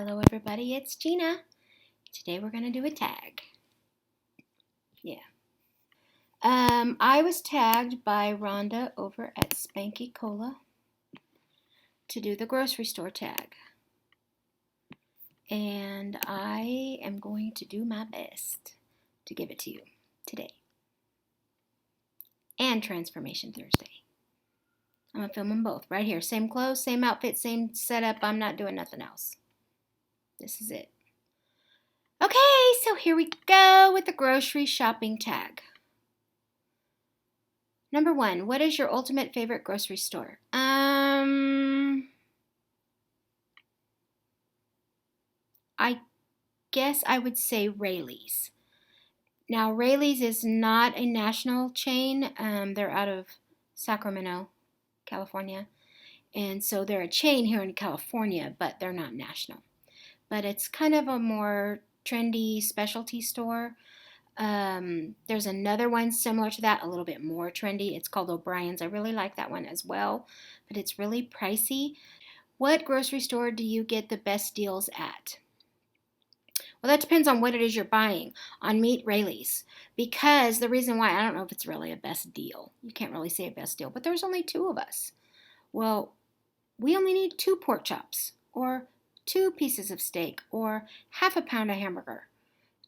Hello everybody, it's Gina. Today we're going to do a tag. Yeah. I was tagged by Rhonda over at Spanky Cola to do the grocery store tag. And I am going to do my best to give it to you today. And Transformation Thursday. I'm going to film them both right here. Same clothes, same outfit, same setup. I'm not doing nothing else. This is it. Okay, so here we go with the grocery shopping tag. Number 1, what is your ultimate favorite grocery store? I guess I would say Rayleigh's. Now, Rayleigh's is not a national chain. They're out of Sacramento, California. And so they're a chain here in California, but they're not national. But it's kind of a more trendy specialty store. There's another one similar to that, a little bit more trendy. It's called O'Brien's. I really like that one as well, but it's really pricey. What grocery store do you get the best deals at? Well, that depends on what it is you're buying. On meat, Rayleigh's. Because the reason why, I don't know if it's really a best deal. You can't really say a best deal, but there's only 2 of us. Well, we only need 2 pork chops, or 2 pieces of steak, or half a pound of hamburger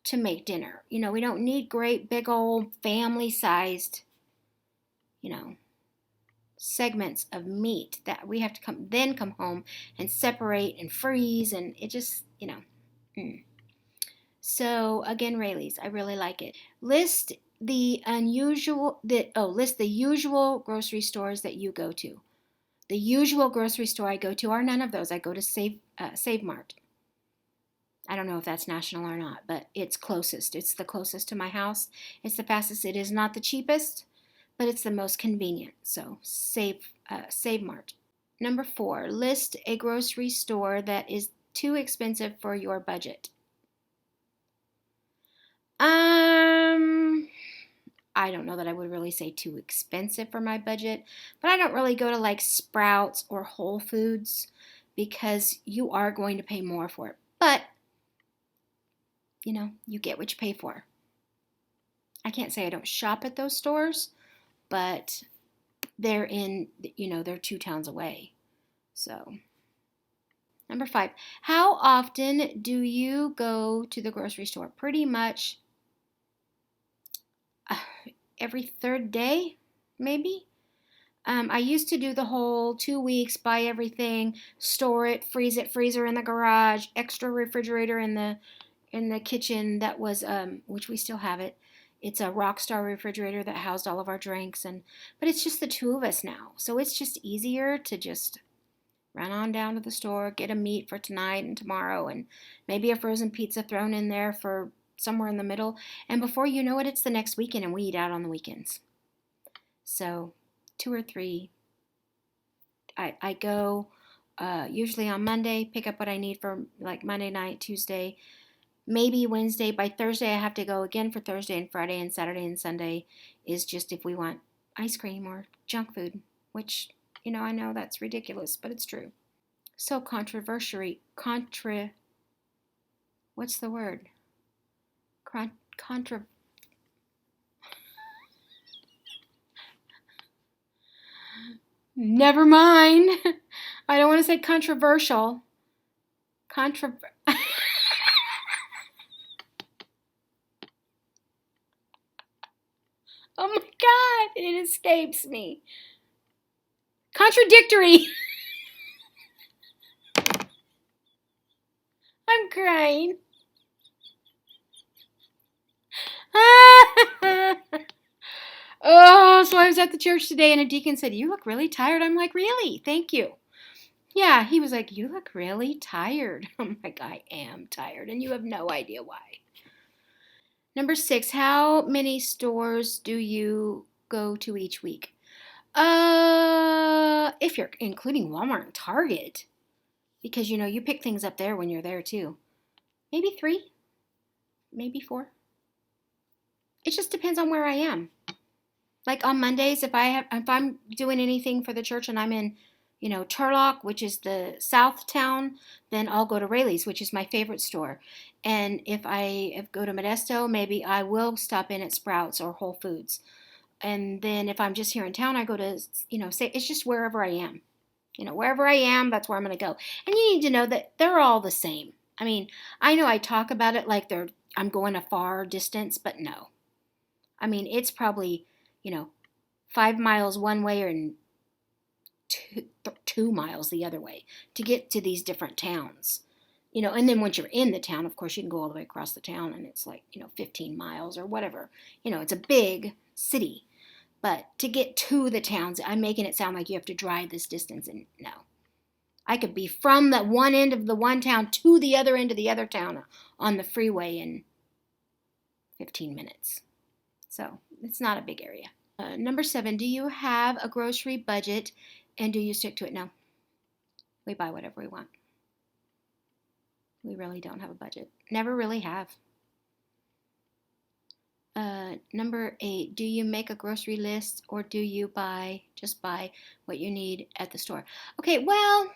to make dinner. We don't need great big old family-sized, segments of meat that we have to come home and separate and freeze, and it just, So again, Rayleigh's, I really like it. List the usual grocery stores that you go to. The usual grocery store I go to are none of those. I go to Save Mart. I don't know if that's national or not, but it's closest. It's the closest to my house. It's the fastest. It is not the cheapest, but it's the most convenient. So Save Mart. Number 4, list a grocery store that is too expensive for your budget. I don't know that I would really say too expensive for my budget, but I don't really go to like Sprouts or Whole Foods because you are going to pay more for it. But, you get what you pay for. I can't say I don't shop at those stores, but they're they're 2 towns away. So, number 5, how often do you go to the grocery store? Pretty much every 3rd day, maybe. I used to do the whole 2 weeks, buy everything, store it, freezer in the garage, extra refrigerator in the kitchen that was, which we still have it. It's a Rockstar refrigerator that housed all of our drinks, but it's just the 2 of us now. So it's just easier to just run on down to the store, get a meat for tonight and tomorrow, and maybe a frozen pizza thrown in there for somewhere in the middle. And before you know it, it's the next weekend and we eat out on the weekends. So 2 or 3. I go usually on Monday, pick up what I need for like Monday night, Tuesday, maybe Wednesday. By Thursday, I have to go again for Thursday and Friday, and Saturday and Sunday is just if we want ice cream or junk food, which, I know that's ridiculous, but it's true. So controversial. What's the word? Never mind. I don't want to say controversial. Oh my God, it escapes me. Contradictory. I'm crying. Oh, so I was at the church today and a deacon said, "You look really tired." I'm like, "Really? Thank you." Yeah, he was like, "You look really tired." I'm like, "I am tired, and you have no idea why." Number 6, how many stores do you go to each week? If you're including Walmart and Target, because you pick things up there when you're there too. Maybe 3, maybe 4. It just depends on where I am. Like on Mondays, if I'm doing anything for the church and I'm in Turlock, which is the south town, then I'll go to Rayleigh's, which is my favorite store. And if I go to Modesto, maybe I will stop in at Sprouts or Whole Foods. And then if I'm just here in town, I go to, say it's just wherever I am. Wherever I am, that's where I'm going to go. And you need to know that they're all the same. I mean, I know I talk about it like I'm going a far distance, but no. I mean, it's probably, 5 miles one way and 2 miles the other way to get to these different towns. And then once you're in the town, of course, you can go all the way across the town and it's like, 15 miles or whatever. It's a big city. But to get to the towns, I'm making it sound like you have to drive this distance, and no. I could be from the one end of the one town to the other end of the other town on the freeway in 15 minutes. So it's not a big area. Number 7, do you have a grocery budget and do you stick to it? No. We buy whatever we want. We really don't have a budget. Never really have. Number 8, do you make a grocery list or do you just buy what you need at the store? Okay, well,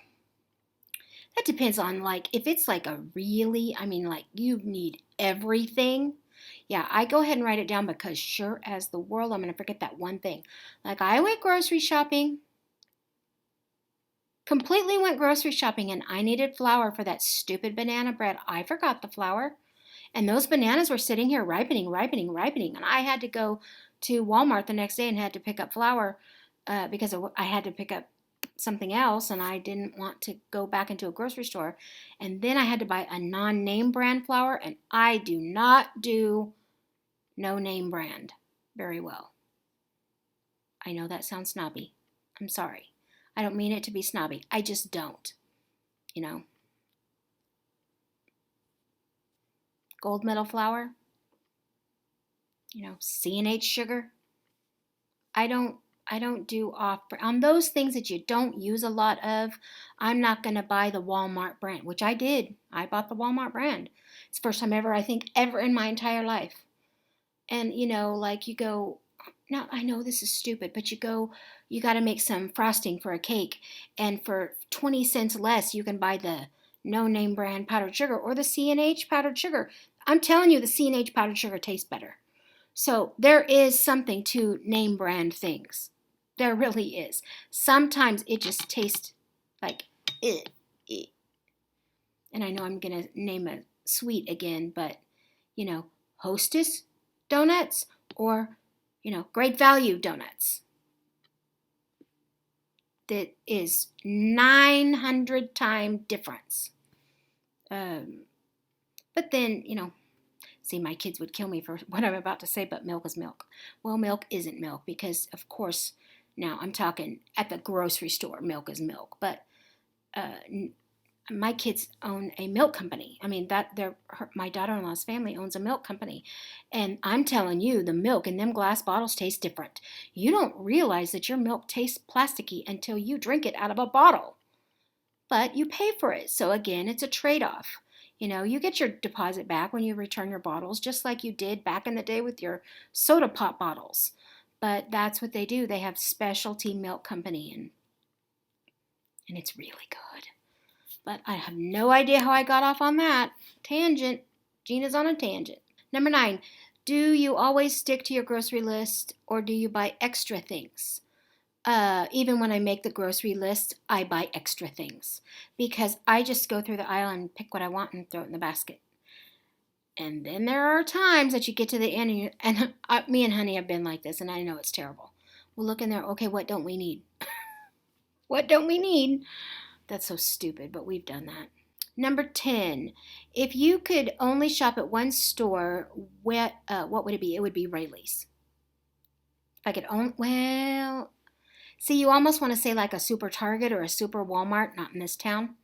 that depends on if it's like you need everything. Yeah, I go ahead and write it down because sure as the world, I'm going to forget that one thing. I went grocery shopping, completely went grocery shopping, and I needed flour for that stupid banana bread. I forgot the flour. And those bananas were sitting here ripening. And I had to go to Walmart the next day and had to pick up flour because I had to pick up something else and I didn't want to go back into a grocery store. And then I had to buy a non-name brand flour, and I do not do no name brand very well. I know that sounds snobby. I'm sorry. I don't mean it to be snobby. I just don't. Gold medal flour, C&H sugar. I don't do off on those things that you don't use a lot of. I'm not going to buy the Walmart brand, which I did. I bought the Walmart brand. It's the first time ever in my entire life. And you go, now I know this is stupid, but you got to make some frosting for a cake, and for 20 cents less you can buy the no name brand powdered sugar or the C&H powdered sugar. I'm telling you, the C&H powdered sugar tastes better. So there is something to name brand things. There really is. Sometimes it just tastes like it. And I know I'm going to name a sweet again, but, Hostess donuts or, Great Value donuts. That is 900 time difference. But then, see, my kids would kill me for what I'm about to say, but milk is milk. Well, milk isn't milk because, of course, now I'm talking at the grocery store, milk is milk. But my kids own a milk company. I mean, my daughter-in-law's family owns a milk company. And I'm telling you, the milk in them glass bottles tastes different. You don't realize that your milk tastes plasticky until you drink it out of a bottle. But you pay for it. So again, it's a trade-off. You get your deposit back when you return your bottles, just like you did back in the day with your soda pop bottles. But that's what they do. They have specialty milk company, and it's really good. But I have no idea how I got off on that. Tangent. Gina's on a tangent. Number 9, do you always stick to your grocery list or do you buy extra things? Even when I make the grocery list, I buy extra things because I just go through the aisle and pick what I want and throw it in the basket. And then there are times that you get to the end and me and Honey have been like this, and I know it's terrible. We'll look in there, okay, what don't we need? What don't we need? That's so stupid, but we've done that. Number 10, if you could only shop at one store, what would it be? It would be Rayleigh's. If I could see, you almost want to say like a super Target or a super Walmart, not in this town.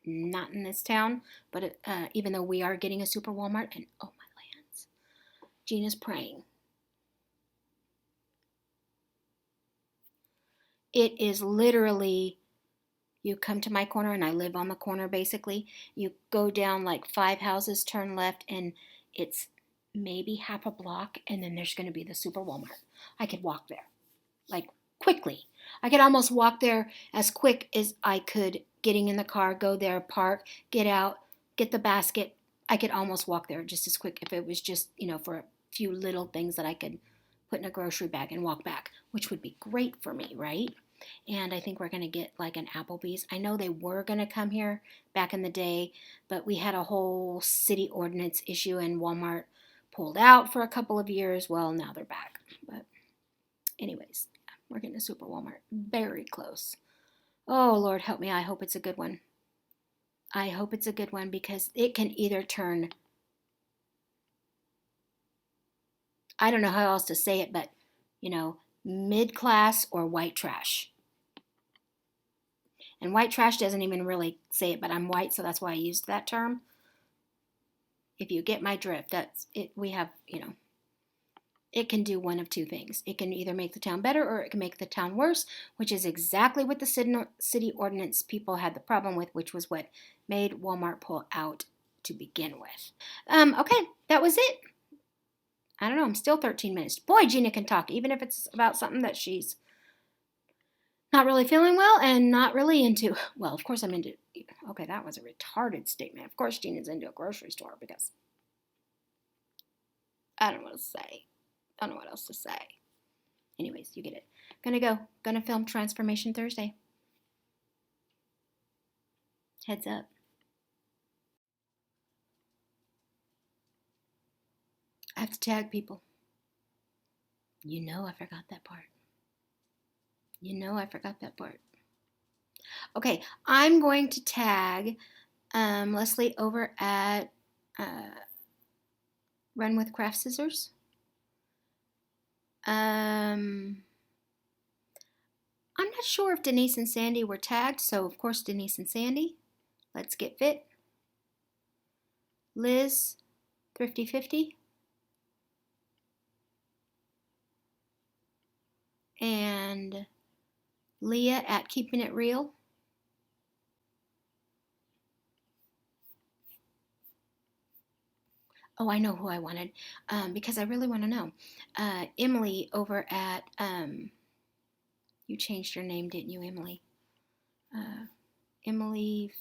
Not in this town, but even though we are getting a super Walmart, and oh my lands, Gina's praying. It is literally, you come to my corner, and I live on the corner basically. You go down like 5 houses, turn left, and it's maybe half a block, and then there's going to be the super Walmart. I could walk there, like quickly. I could almost walk there as quick as I could getting in the car, go there, park, get out, get the basket. I could almost walk there just as quick if it was just, for a few little things that I could put in a grocery bag and walk back, which would be great for me, right? And I think we're going to get like an Applebee's. I know they were going to come here back in the day, but we had a whole city ordinance issue and Walmart pulled out for a couple of years. Well, now they're back. But anyways, we're getting a super Walmart. Very close. Oh, Lord, help me. I hope it's a good one. I hope it's a good one because it can either turn, I don't know how else to say it, but, mid-class or white trash. And white trash doesn't even really say it, but I'm white, so that's why I used that term. If you get my drift, that's it. We have, it can do one of two things. It can either make the town better or it can make the town worse, which is exactly what the city ordinance people had the problem with, which was what made Walmart pull out to begin with. Okay, that was it. I don't know, I'm still 13 minutes. Boy, Gina can talk, even if it's about something that she's not really feeling well and not really into. Well, of course I'm into. Okay, that was a retarded statement. Of course Gina's into a grocery store because I don't know what to say. I don't know what else to say. Anyways, you get it. Gonna film Transformation Thursday. Heads up. I have to tag people. I forgot that part. I forgot that part. Okay, I'm going to tag Leslie over at Run with Craft Scissors. I'm not sure if Denise and Sandy were tagged, so of course Denise and Sandy. Let's Get Fit. Liz, Thrifty 50. And Leah at Keeping It Real. Oh, I know who I wanted because I really want to know. Emily over at, you changed your name, didn't you, Emily? Emily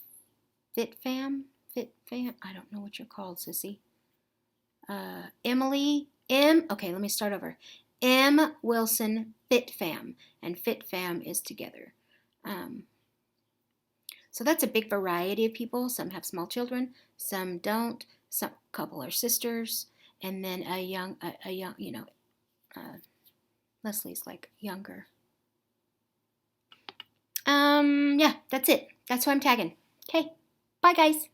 FitFam? I don't know what you're called, sissy. Emily okay, let me start over. M. Wilson FitFam, and FitFam is together. So that's a big variety of people. Some have small children, some don't. Some couple are sisters, and then a young, Leslie's like younger. Yeah, that's it. That's who I'm tagging. Okay, bye guys.